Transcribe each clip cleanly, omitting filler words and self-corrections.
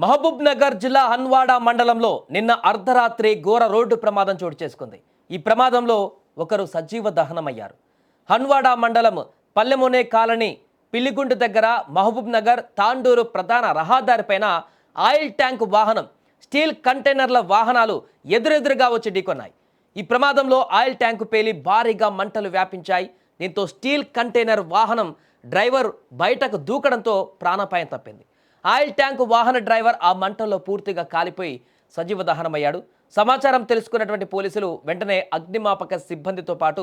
మహబూబ్ నగర్ జిల్లా హన్వాడ మండలంలో నిన్న అర్ధరాత్రి ఘోర రోడ్డు ప్రమాదం చోటు చేసుకుంది. ఈ ప్రమాదంలో ఒకరు సజీవ దహనమయ్యారు. హన్వాడ మండలం పల్లెమోనే కాలనీ పిల్లిగుండు దగ్గర మహబూబ్ నగర్ తాండూరు ప్రధాన రహదారిపైన ఆయిల్ ట్యాంక్ వాహనం, స్టీల్ కంటైనర్ల వాహనాలు ఎదురెదురుగా వచ్చి ఢీకొన్నాయి. ఈ ప్రమాదంలో ఆయిల్ ట్యాంకు పేలి భారీగా మంటలు వ్యాపించాయి. దీంతో స్టీల్ కంటైనర్ వాహనం డ్రైవర్ బయటకు దూకడంతో ప్రాణాపాయం తప్పింది. ఆయిల్ ట్యాంకు వాహన డ్రైవర్ ఆ మంటల్లో పూర్తిగా కాలిపోయి సజీవ దహనమయ్యాడు. సమాచారం తెలుసుకున్నటువంటి పోలీసులు వెంటనే అగ్నిమాపక సిబ్బందితో పాటు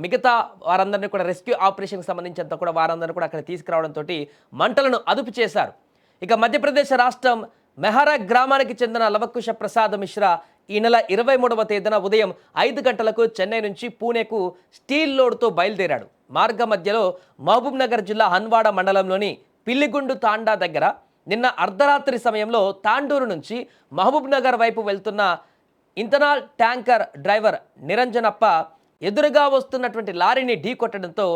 మిగతా వారందరినీ కూడా రెస్క్యూ ఆపరేషన్కి సంబంధించినంత కూడా వారందరినీ కూడా అక్కడ తీసుకురావడంతో మంటలను అదుపు చేశారు. ఇక మధ్యప్రదేశ్ రాష్ట్రం మెహరా గ్రామానికి చెందిన లవకుశ ప్రసాద్ మిశ్రా ఈ నెల 23వ తేదీన ఉదయం 5 గంటలకు చెన్నై నుంచి పూణేకు స్టీల్ లోడ్తో బయలుదేరాడు. మార్గ మధ్యలో మహబూబ్ నగర్ జిల్లా హన్వాడ మండలంలోని పిల్లిగుండు తాండా దగ్గర నిన్న అర్ధరాత్రి సమయంలో తాండూరు నుంచి మహబూబ్ నగర్ వైపు వెళ్తున్న ఇంథనాల్ ట్యాంకర్ డ్రైవర్ నిరంజనప్ప ఎదురుగా వస్తున్నటువంటి లారీని ఢీకొట్టడంతో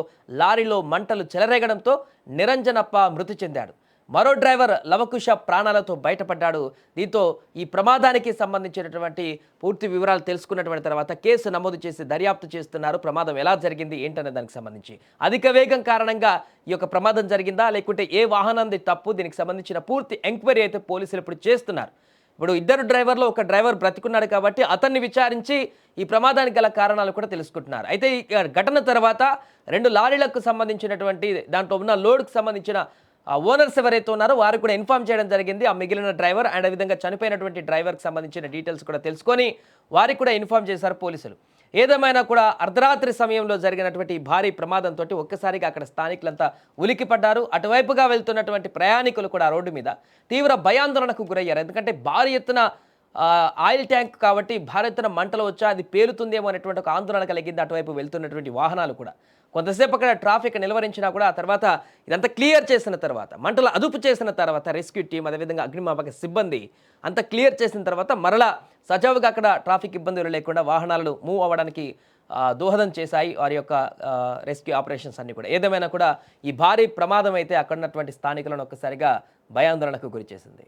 లారీలో మంటలు చెలరేగడంతో నిరంజనప్ప మృతి చెందాడు. మరో డ్రైవర్ లవకుశ ప్రాణాలతో బయటపడ్డాడు. దీంతో ఈ ప్రమాదానికి సంబంధించినటువంటి పూర్తి వివరాలు తెలుసుకున్నటువంటి తర్వాత కేసు నమోదు చేసి దర్యాప్తు చేస్తున్నారు. ప్రమాదం ఎలా జరిగింది ఏంటనే దానికి సంబంధించి అధిక వేగం కారణంగా ఈ యొక్క ప్రమాదం జరిగిందా లేకుంటే ఏ వాహనంది తప్పు, దీనికి సంబంధించిన పూర్తి ఎంక్వైరీ అయితే పోలీసులు ఇప్పుడు చేస్తున్నారు. ఇప్పుడు ఇద్దరు డ్రైవర్లో ఒక డ్రైవర్ బ్రతికున్నాడు కాబట్టి అతన్ని విచారించి ఈ ప్రమాదానికి గల కారణాలు కూడా తెలుసుకుంటున్నారు. అయితే ఈ ఘటన తర్వాత 2 లారీలకు సంబంధించినటువంటి దాంట్లో ఉన్న లోడ్కు సంబంధించిన ఓనర్స్ ఎవరైతే ఉన్నారో వారు కూడా ఇన్ఫార్మ్ చేయడం జరిగింది. ఆ మిగిలిన డ్రైవర్ అండ్ అదేవిధంగా చనిపోయినటువంటి డ్రైవర్కి సంబంధించిన డీటెయిల్స్ కూడా తెలుసుకొని వారికి కూడా ఇన్ఫార్మ్ చేశారు పోలీసులు. ఏదేమైనా కూడా అర్ధరాత్రి సమయంలో జరిగినటువంటి భారీ ప్రమాదంతో ఒక్కసారిగా అక్కడ స్థానికులంతా ఉలికిపడ్డారు. అటువైపుగా వెళ్తున్నటువంటి ప్రయాణికులు కూడా రోడ్డు మీద తీవ్ర భయాందోళనకు గురయ్యారు. ఎందుకంటే భారీ ఎత్తున ఆయిల్ ట్యాంక్ కాబట్టి భారీ ఎత్తున మంటలు వచ్చా అది పేలుతుందేమో అనేటువంటి ఒక ఆందోళన కలిగింది అటువైపు వెళ్తున్నటువంటి వాహనాలు కూడా. కొంతసేపు అక్కడ ట్రాఫిక్ నిలువరించినా కూడా ఆ తర్వాత ఇదంతా క్లియర్ చేసిన తర్వాత, మంటలు అదుపు చేసిన తర్వాత రెస్క్యూ టీం అదేవిధంగా అగ్నిమాపక సిబ్బంది అంతా క్లియర్ చేసిన తర్వాత మరలా సజావుగా అక్కడ ట్రాఫిక్ ఇబ్బందులు లేకుండా వాహనాలను మూవ్ అవ్వడానికి దోహదం చేశాయి వారి యొక్క రెస్క్యూ ఆపరేషన్స్ అన్ని కూడా. ఏదేమైనా కూడా ఈ భారీ ప్రమాదం అయితే అక్కడ ఉన్నటువంటి స్థానికులను ఒక్కసారిగా భయాందోళనకు గురి చేసింది.